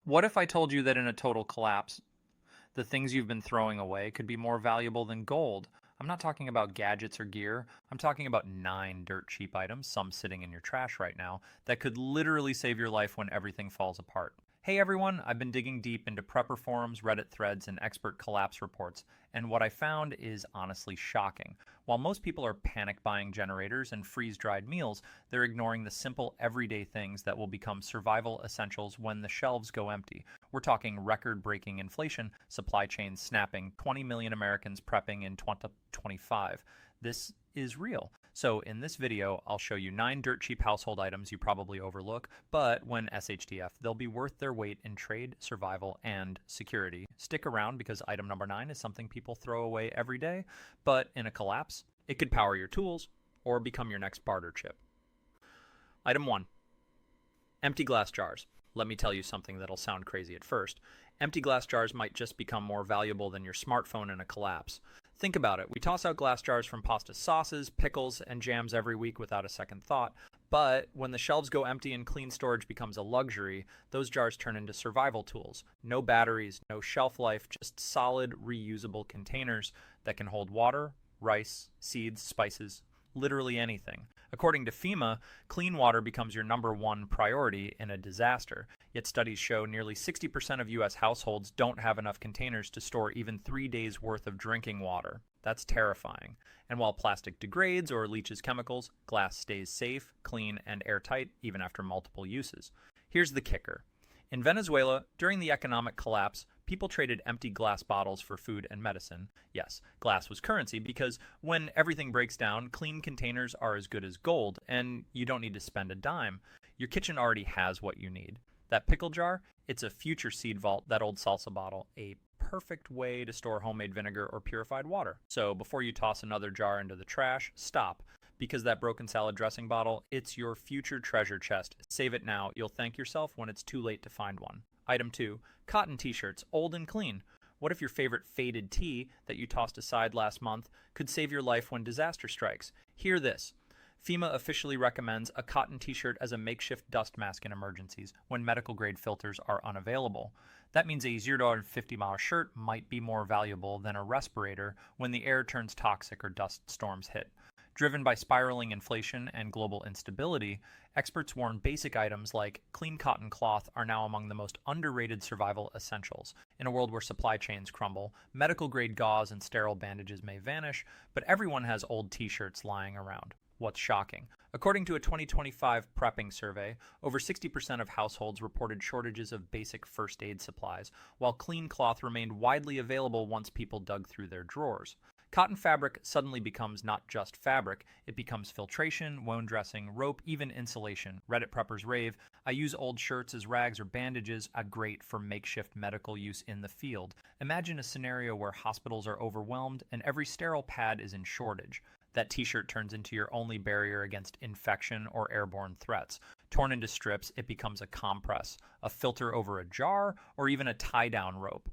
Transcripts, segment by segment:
What if I told you that in a total collapse, the things you've been throwing away could be more valuable than gold? I'm not talking about gadgets or gear. I'm talking about 9 dirt cheap items, some sitting in your trash right now, that could literally save your life when everything falls apart. Hey everyone, I've been digging deep into prepper forums, Reddit threads, and expert collapse reports, and what I found is honestly shocking. While most people are panic buying generators and freeze dried meals, they're ignoring the simple everyday things that will become survival essentials when the shelves go empty. We're talking record breaking inflation, supply chains snapping, 20 million Americans prepping in 2025. This is real. So in this video, I'll show you 9 dirt cheap household items you probably overlook, but when SHTF, they'll be worth their weight in trade, survival, and security. Stick around because item number 9 is something people throw away every day, but in a collapse, it could power your tools or become your next barter chip. Item 1. Empty glass jars. Let me tell you something that'll sound crazy at first. Empty glass jars might just become more valuable than your smartphone in a collapse. Think about it. We toss out glass jars from pasta sauces, pickles, and jams every week without a second thought. But when the shelves go empty and clean storage becomes a luxury, those jars turn into survival tools. No batteries, no shelf life, just solid, reusable containers that can hold water, rice, seeds, spices, literally anything. According to FEMA, clean water becomes your #1 priority in a disaster. Yet studies show nearly 60% of U.S. households don't have enough containers to store even 3 days' worth of drinking water. That's terrifying. And while plastic degrades or leaches chemicals, glass stays safe, clean, and airtight even after multiple uses. Here's the kicker. In Venezuela, during the economic collapse, people traded empty glass bottles for food and medicine. Yes, glass was currency because when everything breaks down, clean containers are as good as gold, and you don't need to spend a dime. Your kitchen already has what you need. That pickle jar, it's a future seed vault, that old salsa bottle, a perfect way to store homemade vinegar or purified water. So before you toss another jar into the trash, stop. Because that broken salad dressing bottle, it's your future treasure chest. Save it now. You'll thank yourself when it's too late to find one. Item 2. Cotton t-shirts, old and clean. What if your favorite faded tee that you tossed aside last month could save your life when disaster strikes? Hear this. FEMA officially recommends a cotton t-shirt as a makeshift dust mask in emergencies when medical grade filters are unavailable. That means a $0.50 shirt might be more valuable than a respirator when the air turns toxic or dust storms hit. Driven by spiraling inflation and global instability, experts warn basic items like clean cotton cloth are now among the most underrated survival essentials. In a world where supply chains crumble, medical-grade gauze and sterile bandages may vanish, but everyone has old t-shirts lying around. What's shocking? According to a 2025 prepping survey, over 60% of households reported shortages of basic first aid supplies, while clean cloth remained widely available once people dug through their drawers. Cotton fabric suddenly becomes not just fabric, it becomes filtration, wound dressing, rope, even insulation. Reddit preppers rave, I use old shirts as rags or bandages, a great for makeshift medical use in the field. Imagine a scenario where hospitals are overwhelmed and every sterile pad is in shortage. That t-shirt turns into your only barrier against infection or airborne threats. Torn into strips, it becomes a compress, a filter over a jar, or even a tie-down rope.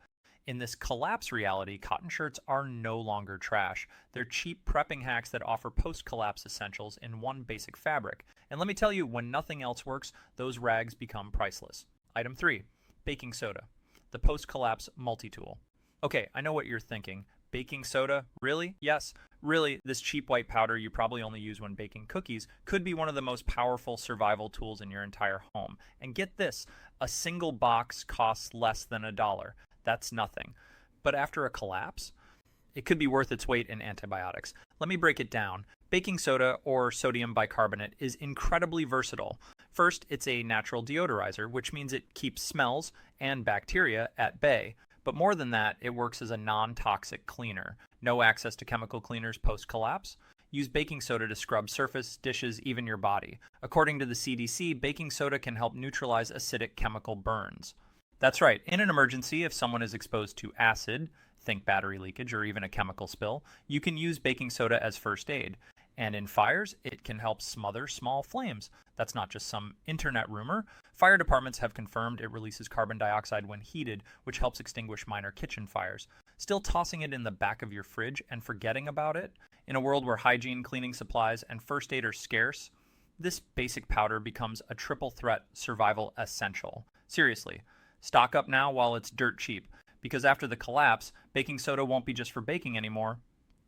In this collapse reality, cotton shirts are no longer trash. They're cheap prepping hacks that offer post-collapse essentials in one basic fabric. And let me tell you, when nothing else works, those rags become priceless. Item 3. Baking soda. The post-collapse multi-tool. Okay, I know what you're thinking. Baking soda? Really? Yes, really, this cheap white powder you probably only use when baking cookies could be one of the most powerful survival tools in your entire home. And get this, a single box costs less than $1. That's nothing. But after a collapse, it could be worth its weight in antibiotics. Let me break it down. Baking soda, or sodium bicarbonate, is incredibly versatile. First, it's a natural deodorizer, which means it keeps smells and bacteria at bay. But more than that, it works as a non-toxic cleaner. No access to chemical cleaners post-collapse? Use baking soda to scrub surface, dishes, even your body. According to the CDC, baking soda can help neutralize acidic chemical burns. That's right, in an emergency, if someone is exposed to acid, think battery leakage or even a chemical spill, you can use baking soda as first aid. And in fires, it can help smother small flames. That's not just some internet rumor. Fire departments have confirmed it releases carbon dioxide when heated, which helps extinguish minor kitchen fires. Still tossing it in the back of your fridge and forgetting about it? In a world where hygiene, cleaning supplies, and first aid are scarce, this basic powder becomes a triple threat survival essential. Seriously, Stock up now while it's dirt cheap, because after the collapse, baking soda won't be just for baking anymore.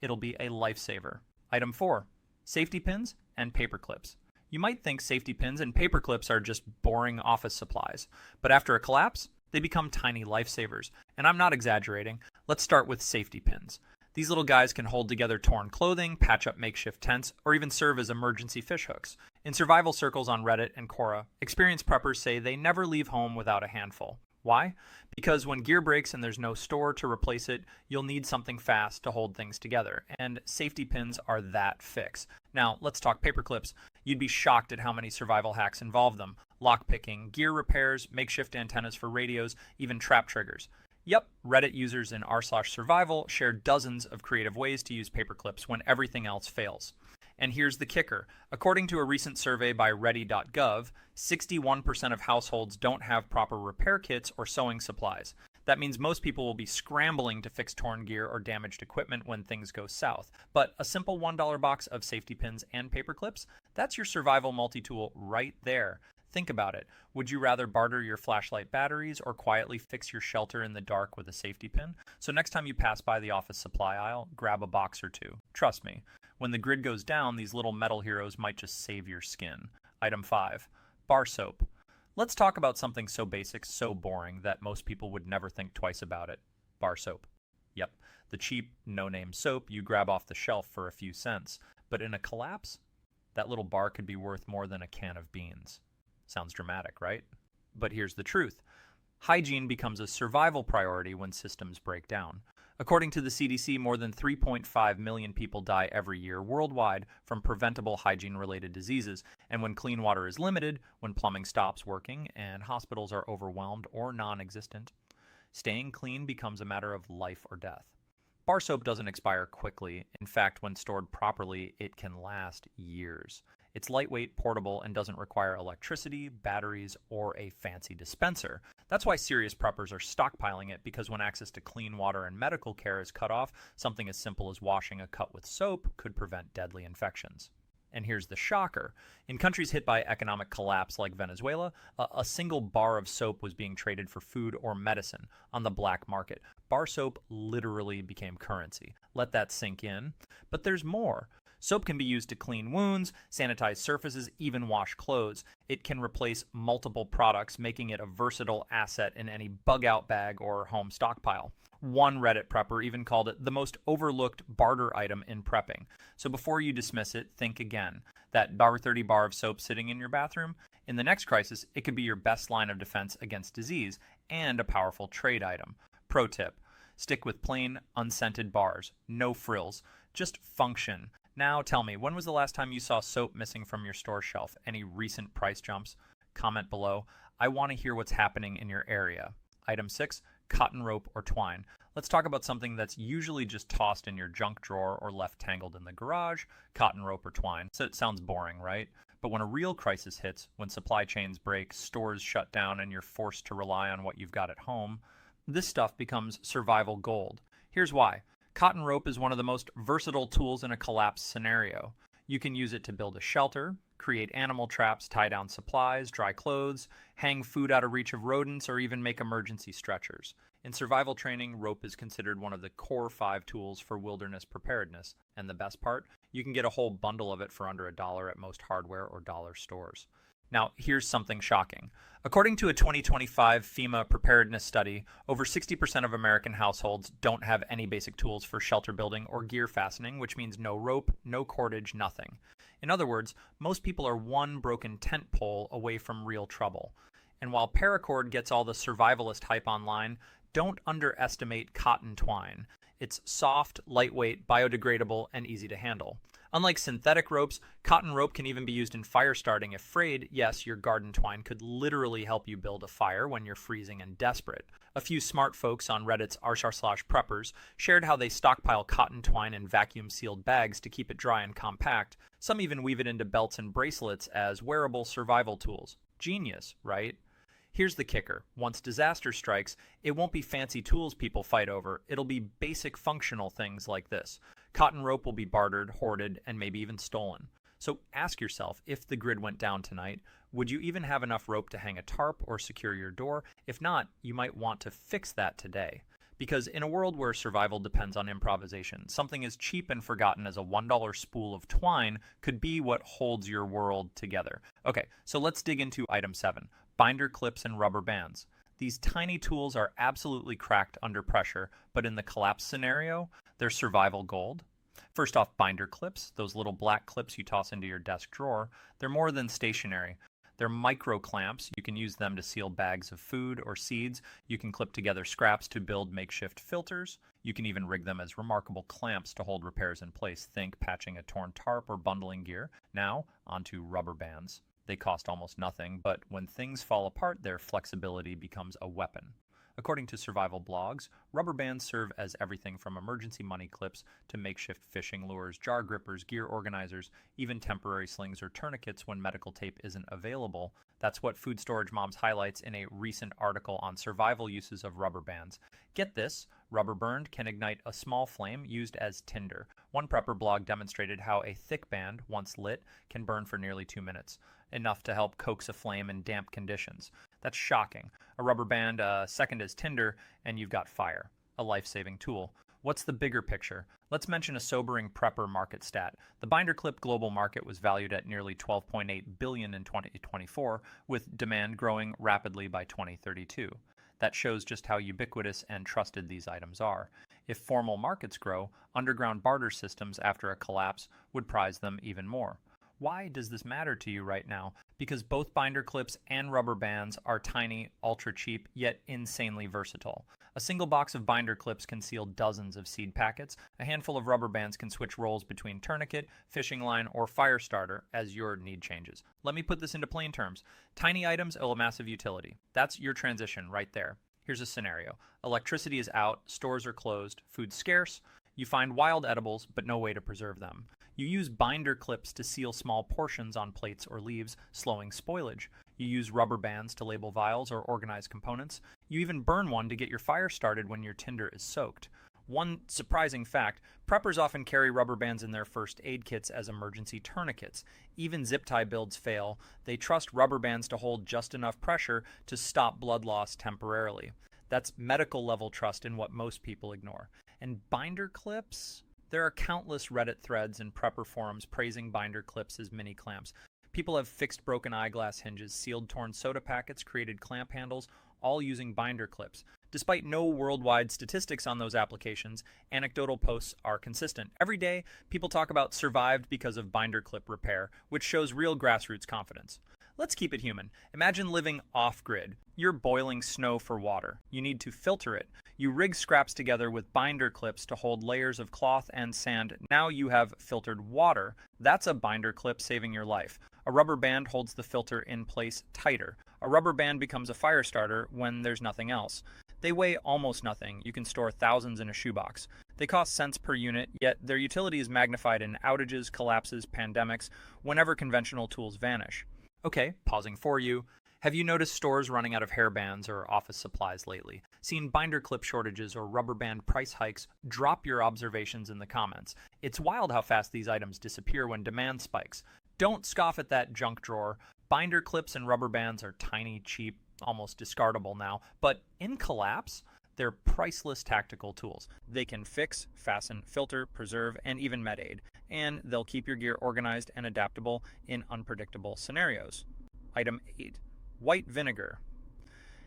It'll be a lifesaver. Item 4. Safety pins and paper clips. You might think safety pins and paper clips are just boring office supplies, but after a collapse, they become tiny lifesavers. And I'm not exaggerating. Let's start with safety pins. These little guys can hold together torn clothing, patch up makeshift tents, or even serve as emergency fishhooks. In survival circles on Reddit and Quora, experienced preppers say they never leave home without a handful. Why? Because when gear breaks and there's no store to replace it, you'll need something fast to hold things together, and safety pins are that fix. Now, let's talk paper clips. You'd be shocked at how many survival hacks involve them. Lockpicking, gear repairs, makeshift antennas for radios, even trap triggers. Yep, Reddit users in r/survival share dozens of creative ways to use paper clips when everything else fails. And here's the kicker. According to a recent survey by ready.gov, 61% of households don't have proper repair kits or sewing supplies. That means most people will be scrambling to fix torn gear or damaged equipment when things go south. But a simple $1 box of safety pins and paper clips, that's your survival multi-tool right there. Think about it. Would you rather barter your flashlight batteries or quietly fix your shelter in the dark with a safety pin? So next time you pass by the office supply aisle, grab a box or two. Trust me, when the grid goes down, these little metal heroes might just save your skin. Item 5. Bar soap. Let's talk about something so basic, so boring, that most people would never think twice about it. Bar soap. Yep, the cheap, no-name soap you grab off the shelf for a few cents. But in a collapse, that little bar could be worth more than a can of beans. Sounds dramatic, right? But here's the truth. Hygiene becomes a survival priority when systems break down. According to the CDC, more than 3.5 million people die every year worldwide from preventable hygiene-related diseases. And when clean water is limited, when plumbing stops working, and hospitals are overwhelmed or non-existent, staying clean becomes a matter of life or death. Bar soap doesn't expire quickly. In fact, when stored properly, it can last years. It's lightweight, portable, and doesn't require electricity, batteries, or a fancy dispenser. That's why serious preppers are stockpiling it, because when access to clean water and medical care is cut off, something as simple as washing a cut with soap could prevent deadly infections. And here's the shocker. In countries hit by economic collapse like Venezuela, a single bar of soap was being traded for food or medicine on the black market. Bar soap literally became currency. Let that sink in. But there's more. Soap can be used to clean wounds, sanitize surfaces, even wash clothes. It can replace multiple products, making it a versatile asset in any bug-out bag or home stockpile. One Reddit prepper even called it the most overlooked barter item in prepping. So before you dismiss it, think again. That $1.30 bar of soap sitting in your bathroom? In the next crisis, it could be your best line of defense against disease and a powerful trade item. Pro tip: stick with plain, unscented bars. No frills. Just function. Now tell me, when was the last time you saw soap missing from your store shelf? Any recent price jumps? Comment below. I want to hear what's happening in your area. Item 6, cotton rope or twine. Let's talk about something that's usually just tossed in your junk drawer or left tangled in the garage, cotton rope or twine. So it sounds boring, right? But when a real crisis hits, when supply chains break, stores shut down, and you're forced to rely on what you've got at home, this stuff becomes survival gold. Here's why. Cotton rope is one of the most versatile tools in a collapse scenario. You can use it to build a shelter, create animal traps, tie down supplies, dry clothes, hang food out of reach of rodents, or even make emergency stretchers. In survival training, rope is considered one of the core 5 tools for wilderness preparedness. And the best part? You can get a whole bundle of it for under $1 at most hardware or dollar stores. Now, here's something shocking. According to a 2025 FEMA preparedness study, over 60% of American households don't have any basic tools for shelter building or gear fastening, which means no rope, no cordage, nothing. In other words, most people are one broken tent pole away from real trouble. And while paracord gets all the survivalist hype online, don't underestimate cotton twine. It's soft, lightweight, biodegradable, and easy to handle. Unlike synthetic ropes, cotton rope can even be used in fire starting if frayed. Yes, your garden twine could literally help you build a fire when you're freezing and desperate. A few smart folks on Reddit's r/preppers shared how they stockpile cotton twine in vacuum-sealed bags to keep it dry and compact. Some even weave it into belts and bracelets as wearable survival tools. Genius, right? Here's the kicker. Once disaster strikes, it won't be fancy tools people fight over. It'll be basic functional things like this. Cotton rope will be bartered, hoarded, and maybe even stolen. So ask yourself, if the grid went down tonight, would you even have enough rope to hang a tarp or secure your door? If not, you might want to fix that today. Because in a world where survival depends on improvisation, something as cheap and forgotten as a $1 spool of twine could be what holds your world together. Okay, so let's dig into item 7, binder clips and rubber bands. These tiny tools are absolutely cracked under pressure, but in the collapse scenario, they're survival gold. First off, binder clips, those little black clips you toss into your desk drawer, they're more than stationary. They're micro clamps. You can use them to seal bags of food or seeds. You can clip together scraps to build makeshift filters. You can even rig them as remarkable clamps to hold repairs in place. Think patching a torn tarp or bundling gear. Now, onto rubber bands. They cost almost nothing, but when things fall apart, their flexibility becomes a weapon. According to survival blogs, rubber bands serve as everything from emergency money clips to makeshift fishing lures, jar grippers, gear organizers, even temporary slings or tourniquets when medical tape isn't available. That's what Food Storage Moms highlights in a recent article on survival uses of rubber bands. Get this, rubber burned can ignite a small flame used as tinder. One prepper blog demonstrated how a thick band, once lit, can burn for nearly 2 minutes, enough to help coax a flame in damp conditions. That's shocking. A rubber band, second as tinder, and you've got fire, a life-saving tool. What's the bigger picture? Let's mention a sobering prepper market stat. The binder clip global market was valued at nearly $12.8 billion in 2024, with demand growing rapidly by 2032. That shows just how ubiquitous and trusted these items are. If formal markets grow, underground barter systems after a collapse would prize them even more. Why does this matter to you right now? Because both binder clips and rubber bands are tiny, ultra cheap, yet insanely versatile. A single box of binder clips can seal dozens of seed packets. A handful of rubber bands can switch roles between tourniquet, fishing line, or fire starter as your need changes. Let me put this into plain terms. Tiny items owe a massive utility. That's your transition right there. Here's a scenario. Electricity is out, stores are closed, food's scarce. You find wild edibles, but no way to preserve them. You use binder clips to seal small portions on plates or leaves, slowing spoilage. You use rubber bands to label vials or organize components. You even burn one to get your fire started when your tinder is soaked. One surprising fact, preppers often carry rubber bands in their first aid kits as emergency tourniquets. Even zip tie builds fail. They trust rubber bands to hold just enough pressure to stop blood loss temporarily. That's medical level trust in what most people ignore. And binder clips? There are countless Reddit threads and prepper forums praising binder clips as mini clamps. People have fixed broken eyeglass hinges, sealed torn soda packets, created clamp handles, all using binder clips. Despite no worldwide statistics on those applications, anecdotal posts are consistent. Every day, people talk about survived because of binder clip repair, which shows real grassroots confidence. Let's keep it human. Imagine living off-grid. You're boiling snow for water. You need to filter it. You rig scraps together with binder clips to hold layers of cloth and sand. Now you have filtered water. That's a binder clip saving your life. A rubber band holds the filter in place tighter. A rubber band becomes a fire starter when there's nothing else. They weigh almost nothing. You can store thousands in a shoebox. They cost cents per unit, yet their utility is magnified in outages, collapses, pandemics, whenever conventional tools vanish. Okay, pausing for you. Have you noticed stores running out of hairbands or office supplies lately? Seen binder clip shortages or rubber band price hikes? Drop your observations in the comments. It's wild how fast these items disappear when demand spikes. Don't scoff at that junk drawer. Binder clips and rubber bands are tiny, cheap, almost discardable now, but in collapse, they're priceless tactical tools. They can fix, fasten, filter, preserve, and even med aid, and they'll keep your gear organized and adaptable in unpredictable scenarios. Item 8. White vinegar.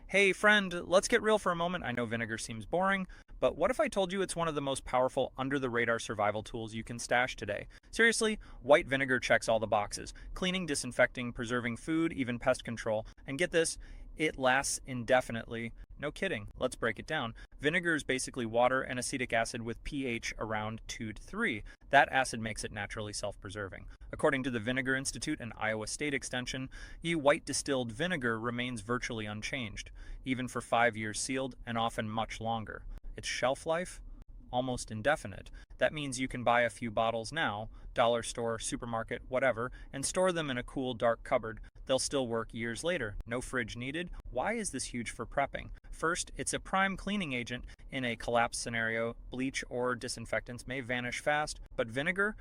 Hey friend, let's get real for a moment. I know vinegar seems boring, but what if I told you it's one of the most powerful under-the-radar survival tools you can stash today? Seriously, white vinegar checks all the boxes. Cleaning, disinfecting, preserving food, even pest control. And get this, it lasts indefinitely. No kidding. Let's break it down. Vinegar is basically water and acetic acid with pH around 2 to 3. That acid makes it naturally self-preserving. According to the Vinegar Institute and Iowa State Extension, white distilled vinegar remains virtually unchanged, even for 5 years sealed and often much longer. Its shelf life? Almost indefinite. That means you can buy a few bottles now, dollar store, supermarket, whatever, and store them in a cool, dark cupboard. They'll still work years later. No fridge needed. Why is this huge for prepping? First, it's a prime cleaning agent in a collapse scenario. Bleach or disinfectants may vanish fast, but vinegar?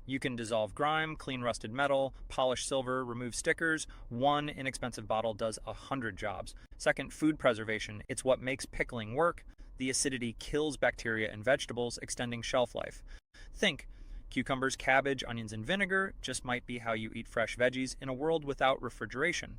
You can dissolve grime, clean rusted metal, polish silver, remove stickers. One inexpensive bottle does 100 jobs. Second, food preservation. It's what makes pickling work. The acidity kills bacteria in vegetables, extending shelf life. Think, cucumbers, cabbage, onions, and vinegar just might be how you eat fresh veggies in a world without refrigeration.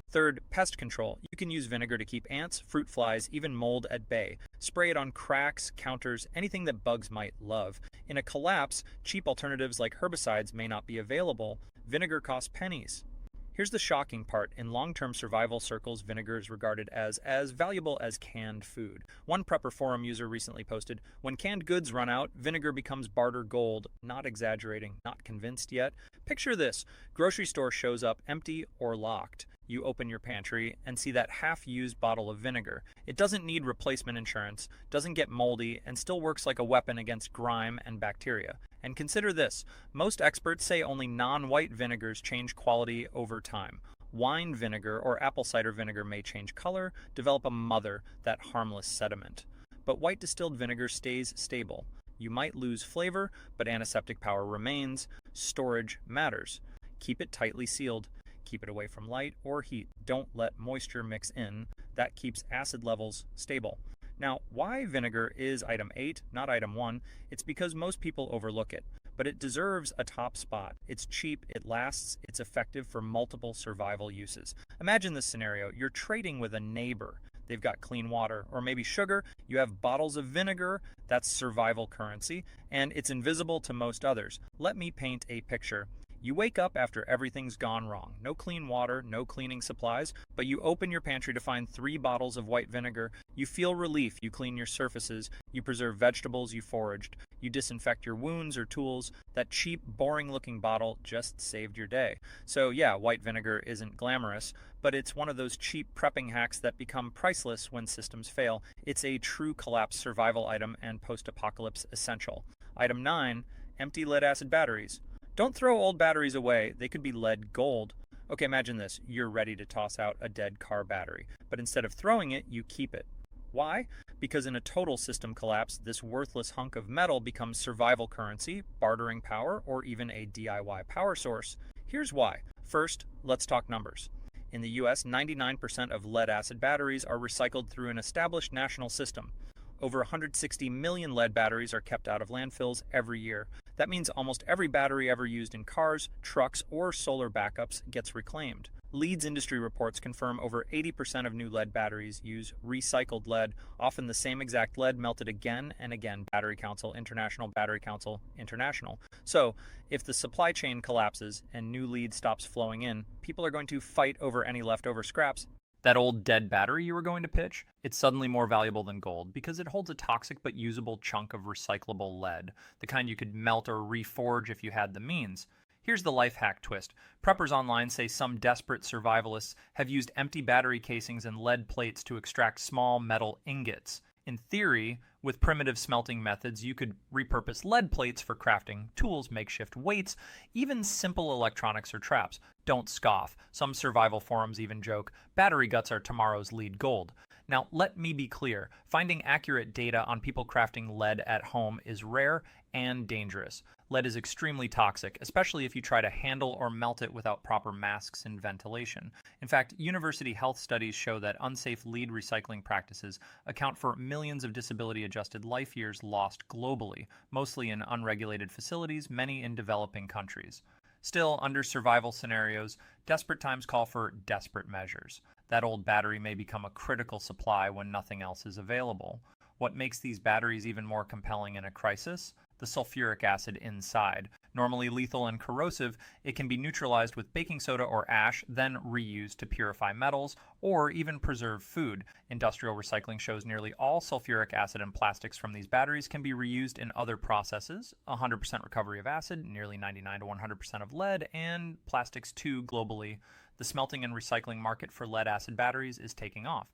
Third, pest control. You can use vinegar to keep ants, fruit flies, even mold at bay. Spray it on cracks, counters, anything that bugs might love. In a collapse, cheap alternatives like herbicides may not be available. Vinegar costs pennies. Here's the shocking part. In long-term survival circles, vinegar is regarded as valuable as canned food. One prepper forum user recently posted, "When canned goods run out, vinegar becomes barter gold." Not exaggerating, not convinced yet. Picture this. Grocery store shows up empty or locked. You open your pantry and see that half-used bottle of vinegar. It doesn't need replacement insurance, doesn't get moldy, and still works like a weapon against grime and bacteria. And consider this, most experts say only non-white vinegars change quality over time. Wine vinegar or apple cider vinegar may change color, develop a mother, that harmless sediment. But white distilled vinegar stays stable. You might lose flavor, but antiseptic power remains. Storage matters. Keep it tightly sealed. Keep it away from light or heat. Don't let moisture mix in. That keeps acid levels stable. Now, why vinegar is item 8, not item 1? It's because most people overlook it, but it deserves a top spot. It's cheap, it lasts, it's effective for multiple survival uses. Imagine this scenario. You're trading with a neighbor. They've got clean water, or maybe sugar. You have bottles of vinegar. That's survival currency, and it's invisible to most others. Let me paint a picture. You wake up after everything's gone wrong. No clean water, no cleaning supplies, but you open your pantry to find 3 bottles of white vinegar. You feel relief. You clean your surfaces. You preserve vegetables you foraged. You disinfect your wounds or tools. That cheap, boring-looking bottle just saved your day. So yeah, white vinegar isn't glamorous, but it's one of those cheap prepping hacks that become priceless when systems fail. It's a true collapse survival item and post-apocalypse essential. Item 9, empty lead-acid batteries. Don't throw old batteries away. They could be lead gold. Okay, imagine this. You're ready to toss out a dead car battery, but instead of throwing it, you keep it. Why? Because in a total system collapse, this worthless hunk of metal becomes survival currency, bartering power, or even a DIY power source. Here's why. First, let's talk numbers. In the US, 99% of lead-acid batteries are recycled through an established national system. Over 160 million lead batteries are kept out of landfills every year. That means almost every battery ever used in cars, trucks, or solar backups gets reclaimed. Leeds industry reports confirm over 80% of new lead batteries use recycled lead, often the same exact lead melted again and again. Battery Council International, Battery Council International. So, if the supply chain collapses and new lead stops flowing in, people are going to fight over any leftover scraps. That old dead battery you were going to pitch, it's suddenly more valuable than gold because it holds a toxic but usable chunk of recyclable lead, the kind you could melt or reforge if you had the means. Here's the life hack twist. Preppers online say some desperate survivalists have used empty battery casings and lead plates to extract small metal ingots. In theory, with primitive smelting methods, you could repurpose lead plates for crafting tools, makeshift weights, even simple electronics or traps. Don't scoff. Some survival forums even joke, battery guts are tomorrow's lead gold. Now, let me be clear. Finding accurate data on people crafting lead at home is rare and dangerous. Lead is extremely toxic, especially if you try to handle or melt it without proper masks and ventilation. In fact, university health studies show that unsafe lead recycling practices account for millions of disability-adjusted life years lost globally, mostly in unregulated facilities, many in developing countries. Still, under survival scenarios, desperate times call for desperate measures. That old battery may become a critical supply when nothing else is available. What makes these batteries even more compelling in a crisis? The sulfuric acid inside. Normally lethal and corrosive, it can be neutralized with baking soda or ash, then reused to purify metals or even preserve food. Industrial recycling shows nearly all sulfuric acid and plastics from these batteries can be reused in other processes. 100% recovery of acid, nearly 99 to 100% of lead, and plastics too globally. The smelting and recycling market for lead-acid batteries is taking off.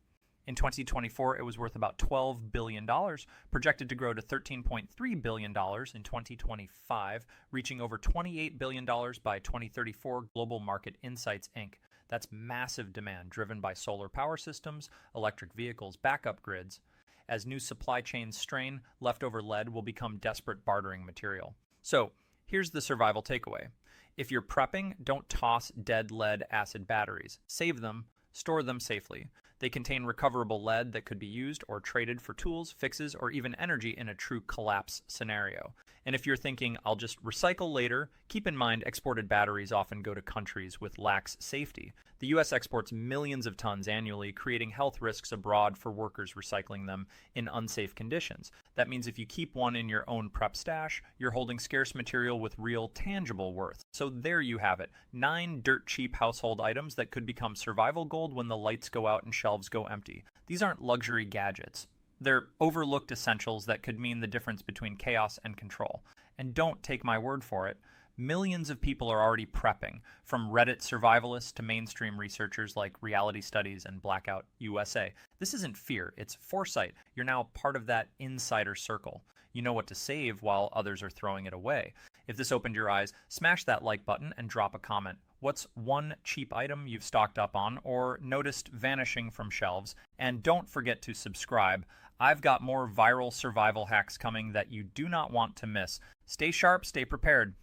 In 2024, it was worth about $12 billion, projected to grow to $13.3 billion in 2025, reaching over $28 billion by 2034, Global Market Insights, Inc. That's massive demand driven by solar power systems, electric vehicles, backup grids. As new supply chains strain, leftover lead will become desperate bartering material. So, Here's the survival takeaway. If you're prepping, don't toss dead lead acid batteries. Save them, store them safely. They contain recoverable lead that could be used or traded for tools, fixes, or even energy in a true collapse scenario. And if you're thinking, I'll just recycle later, keep in mind exported batteries often go to countries with lax safety. The US exports millions of tons annually, creating health risks abroad for workers recycling them in unsafe conditions. That means if you keep one in your own prep stash, you're holding scarce material with real tangible worth. So there you have it, 9 dirt cheap household items that could become survival gold when the lights go out and shelves go empty. These aren't luxury gadgets. They're overlooked essentials that could mean the difference between chaos and control. And don't take my word for it. Millions of people are already prepping, from Reddit survivalists to mainstream researchers like Reality Studies and Blackout USA. This isn't fear, it's foresight. You're now part of that insider circle. You know what to save while others are throwing it away. If this opened your eyes, smash that like button and drop a comment. What's one cheap item you've stocked up on or noticed vanishing from shelves? And don't forget to subscribe. I've got more viral survival hacks coming that you do not want to miss. Stay sharp, stay prepared.